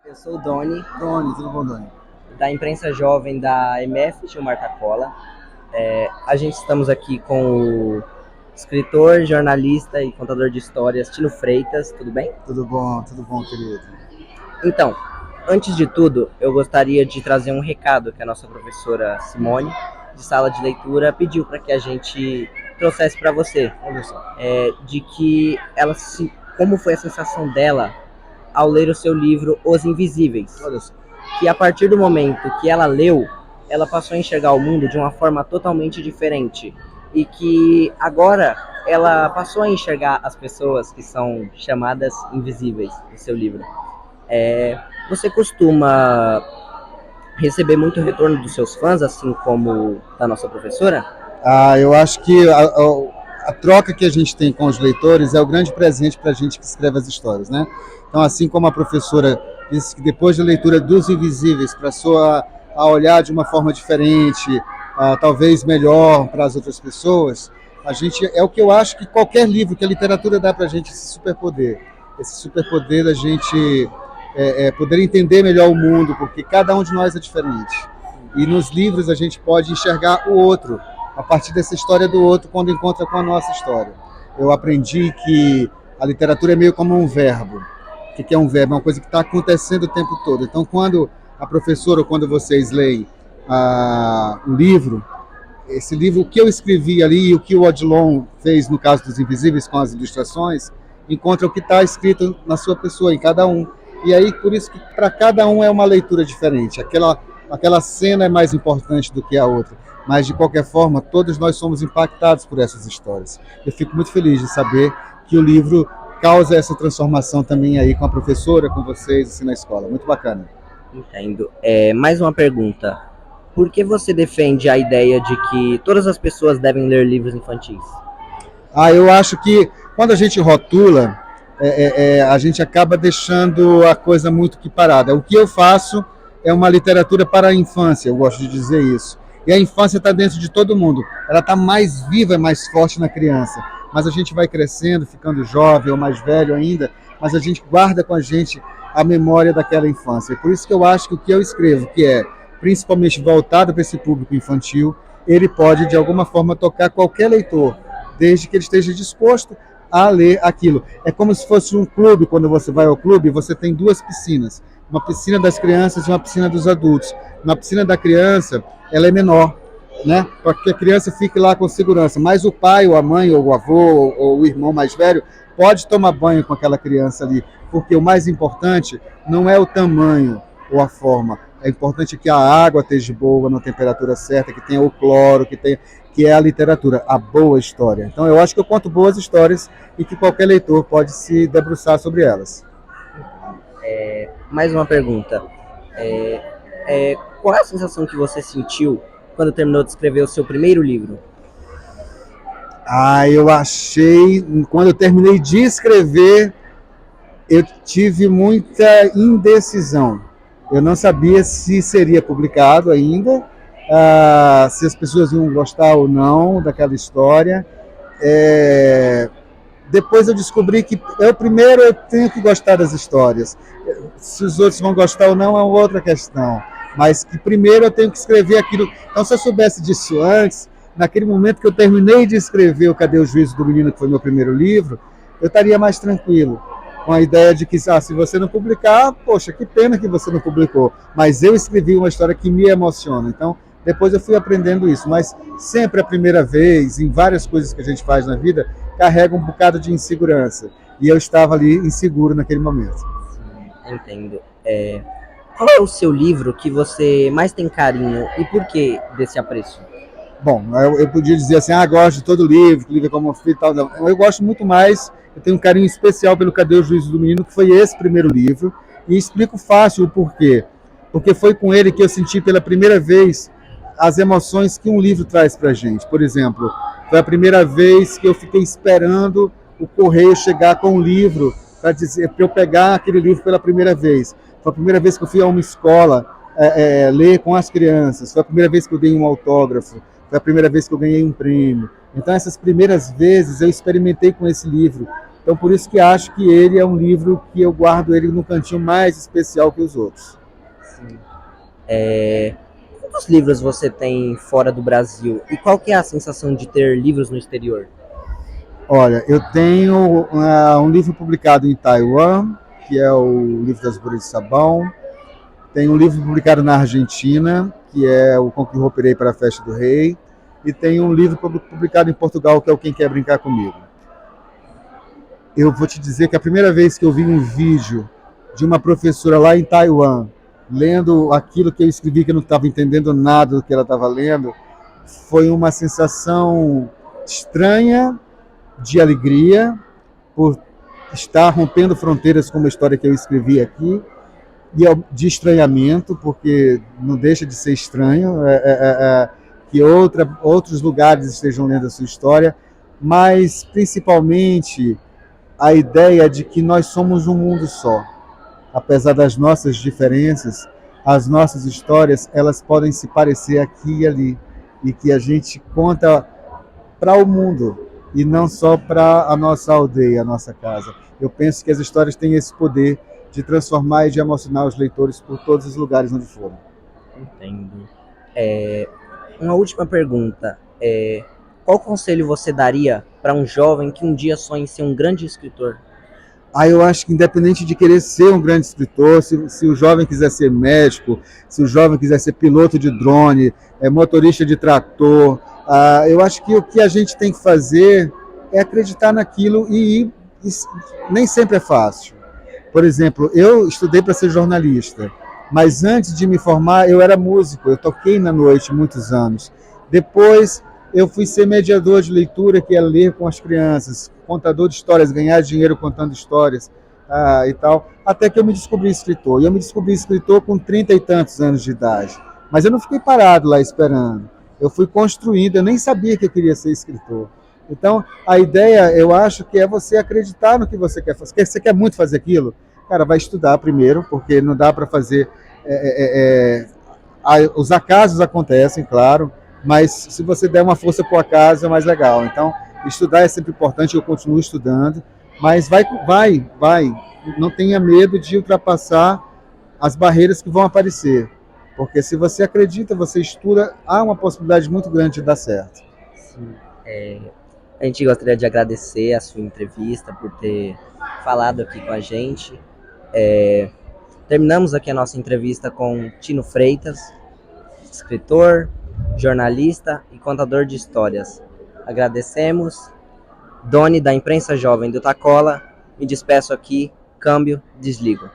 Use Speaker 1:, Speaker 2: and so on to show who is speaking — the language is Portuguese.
Speaker 1: Eu sou o Doni,
Speaker 2: Doni, tudo bom, Doni?
Speaker 1: da imprensa jovem da MF Gilmar Tacola. A gente estamos aqui com o escritor, jornalista e contador de histórias Tino Freitas, tudo bem?
Speaker 2: Tudo bom, querido.
Speaker 1: Então, antes de tudo, eu gostaria de trazer um recado que a nossa professora Simone, de sala de leitura, pediu para que a gente trouxesse para você,
Speaker 2: Olha só.
Speaker 1: de que como foi a sensação dela ao ler o seu livro Os Invisíveis.
Speaker 2: Olha só.
Speaker 1: Que a partir do momento que ela leu, ela passou a enxergar o mundo de uma forma totalmente diferente. E que agora ela passou a enxergar as pessoas que são chamadas invisíveis no seu livro. Você costuma receber muito retorno dos seus fãs, assim como da nossa professora?
Speaker 2: Eu acho que a troca que a gente tem com os leitores é o grande presente para a gente que escreve as histórias, né? Então, assim como a professora disse que depois da leitura dos Invisíveis passou a olhar de uma forma diferente, talvez melhor para as outras pessoas, a gente é o que eu acho que qualquer livro, que a literatura dá para a gente esse superpoder da gente poder entender melhor o mundo, porque cada um de nós é diferente. E nos livros a gente pode enxergar o outro, a partir dessa história do outro, quando encontra com a nossa história. Eu aprendi que a literatura é meio como um verbo. O que é um verbo? É uma coisa que está acontecendo o tempo todo. Então, quando a professora ou quando vocês leem um livro, esse livro, o que eu escrevi ali e o que o Odilon fez no caso dos Invisíveis com as ilustrações, encontra o que está escrito na sua pessoa, em cada um. E aí, por isso que para cada um é uma leitura diferente. Aquela cena é mais importante do que a outra. Mas, de qualquer forma, todos nós somos impactados por essas histórias. Eu fico muito feliz de saber que o livro causa essa transformação também aí com a professora, com vocês, assim, na escola. Muito bacana.
Speaker 1: Entendo. Mais uma pergunta. Por que você defende a ideia de que todas as pessoas devem ler livros infantis?
Speaker 2: Eu acho que quando a gente rotula, a gente acaba deixando a coisa muito que parada. O que eu faço é uma literatura para a infância, eu gosto de dizer isso. E a infância está dentro de todo mundo. Ela está mais viva e mais forte na criança. Mas a gente vai crescendo, ficando jovem ou mais velho ainda, mas a gente guarda com a gente a memória daquela infância. E por isso que eu acho que o que eu escrevo, que é principalmente voltado para esse público infantil, ele pode de alguma forma tocar qualquer leitor, desde que ele esteja disposto a ler aquilo. É como se fosse um clube, quando você vai ao clube, você tem duas piscinas, uma piscina das crianças e uma piscina dos adultos. Na piscina da criança, ela é menor, né? Para que a criança fique lá com segurança, mas o pai, ou a mãe, ou o avô, ou o irmão mais velho, pode tomar banho com aquela criança ali, porque o mais importante não é o tamanho ou a forma, é importante que a água esteja boa, na temperatura certa, que tenha o cloro, que é a literatura, a boa história. Então eu acho que eu conto boas histórias e que qualquer leitor pode se debruçar sobre elas.
Speaker 1: Mais uma pergunta. Qual é a sensação que você sentiu quando terminou de escrever o seu primeiro livro?
Speaker 2: Eu achei, quando eu terminei de escrever, eu tive muita indecisão. Eu não sabia se seria publicado ainda, se as pessoas iam gostar ou não daquela história. Depois eu descobri que primeiro eu tenho que gostar das histórias. Se os outros vão gostar ou não é outra questão. Mas que primeiro eu tenho que escrever aquilo. Então, se eu soubesse disso antes, naquele momento que eu terminei de escrever o Cadê o Juízo do Menino, que foi meu primeiro livro, eu estaria mais tranquilo. Com a ideia de que, se você não publicar, poxa, que pena que você não publicou. Mas eu escrevi uma história que me emociona. Então, depois eu fui aprendendo isso. Mas sempre a primeira vez, em várias coisas que a gente faz na vida, carrega um bocado de insegurança. E eu estava ali inseguro naquele momento.
Speaker 1: Entendo. Qual é o seu livro que você mais tem carinho e por que desse apreço?
Speaker 2: Bom, eu podia dizer assim, gosto de todo livro, que livro é como filho e tal. Não. Eu gosto muito mais, eu tenho um carinho especial pelo Cadê o Juízo do Menino, que foi esse primeiro livro, e explico fácil o porquê. Porque foi com ele que eu senti pela primeira vez as emoções que um livro traz pra gente. Por exemplo, foi a primeira vez que eu fiquei esperando o correio chegar com um livro para eu pegar aquele livro pela primeira vez. Foi a primeira vez que eu fui a uma escola ler com as crianças. Foi a primeira vez que eu dei um autógrafo. Foi a primeira vez que eu ganhei um prêmio. Então, essas primeiras vezes eu experimentei com esse livro Então, por isso que acho que ele é um livro que eu guardo ele no cantinho mais especial que os outros.
Speaker 1: Sim. Quantos livros você tem fora do Brasil? E qual que é a sensação de ter livros no exterior?
Speaker 2: Olha, eu tenho um livro publicado em Taiwan, que é o Livro das Bolhas de Sabão. Tem um livro publicado na Argentina, que é o Com que Rouparei para a Festa do Rei. E tem um livro publicado em Portugal, que é o Quem Quer Brincar Comigo. Eu vou te dizer que a primeira vez que eu vi um vídeo de uma professora lá em Taiwan, lendo aquilo que eu escrevi, que eu não estava entendendo nada do que ela estava lendo, foi uma sensação estranha, de alegria, por estar rompendo fronteiras com uma história que eu escrevi aqui, e de estranhamento, porque não deixa de ser estranho que outros lugares estejam lendo a sua história, mas principalmente a ideia de que nós somos um mundo só. Apesar das nossas diferenças, as nossas histórias, elas podem se parecer aqui e ali, e que a gente conta para o mundo e não só para a nossa aldeia, a nossa casa. Eu penso que as histórias têm esse poder de transformar e de emocionar os leitores por todos os lugares onde forem.
Speaker 1: Entendo. Uma última pergunta. Qual conselho você daria para um jovem que um dia sonha em ser um grande escritor?
Speaker 2: Eu acho que independente de querer ser um grande escritor, se o jovem quiser ser médico, se o jovem quiser ser piloto de drone, motorista de trator, eu acho que o que a gente tem que fazer é acreditar naquilo e nem sempre é fácil. Por exemplo, eu estudei para ser jornalista, mas antes de me formar eu era músico, eu toquei na noite muitos anos. Depois eu fui ser mediador de leitura, que é ler com as crianças, contador de histórias, ganhar dinheiro contando histórias e tal, até que eu me descobri escritor. E eu me descobri escritor com 30 e tantos anos de idade. Mas eu não fiquei parado lá esperando. Eu fui construindo, eu nem sabia que eu queria ser escritor. Então, a ideia, eu acho que é você acreditar no que você quer fazer. Você quer muito fazer aquilo? Cara, vai estudar primeiro, porque não dá para fazer... os acasos acontecem, claro, mas se você der uma força para o acaso é mais legal. Então, estudar é sempre importante, eu continuo estudando, mas vai, não tenha medo de ultrapassar as barreiras que vão aparecer, porque se você acredita, você estuda, há uma possibilidade muito grande de dar certo.
Speaker 1: Sim. A gente gostaria de agradecer a sua entrevista, por ter falado aqui com a gente. Terminamos aqui a nossa entrevista com Tino Freitas, escritor, jornalista e contador de histórias. Agradecemos. Doni, da Imprensa Jovem do Tacola, me despeço aqui, câmbio, desligo.